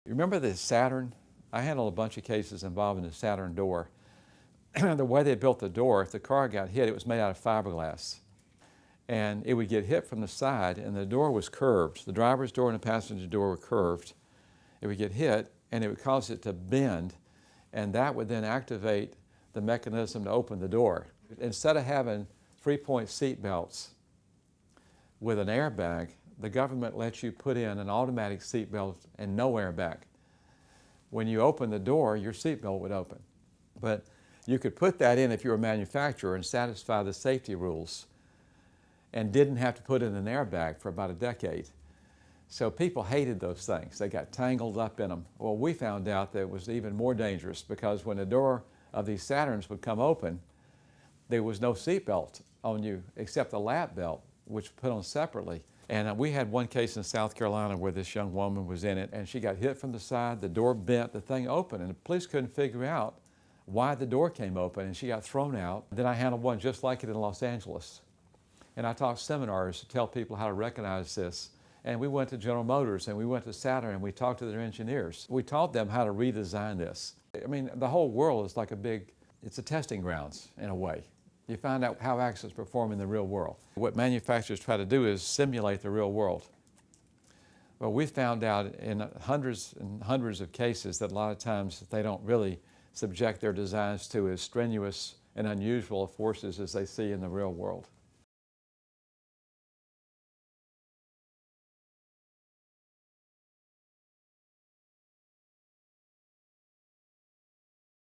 You remember the Saturn? I handled a bunch of cases involving the Saturn door. The way they built the door, if the car got hit, it was made out of fiberglass. And it would get hit from the side, and the door was curved. The driver's door and the passenger door were curved. It would get hit, and it would cause it to bend, and that would then activate the mechanism to open the door. Instead of having 3-point seat belts with an airbag, the government lets you put in an automatic seat belt and no airbag. When you open the door, your seat belt would open. But you could put that in if you were a manufacturer and satisfy the safety rules and didn't have to put in an airbag for about a decade. So people hated those things. They got tangled up in them. Well, we found out that it was even more dangerous because when the door of these Saturns would come open, there was no seat belt on you except a lap belt, which was put on separately. And we had one case in South Carolina where this young woman was in it, and she got hit from the side, the door bent, the thing opened, and the police couldn't figure out why the door came open, and she got thrown out. Then I handled one just like it in Los Angeles. And I taught seminars to tell people how to recognize this. And we went to General Motors and we went to Saturn and we talked to their engineers. We taught them how to redesign this. I mean, the whole world is like it's a testing grounds in a way. You find out how accidents perform in the real world. What manufacturers try to do is simulate the real world. Well, we found out in hundreds and hundreds of cases that a lot of times they don't really subject their designs to as strenuous and unusual forces as they see in the real world.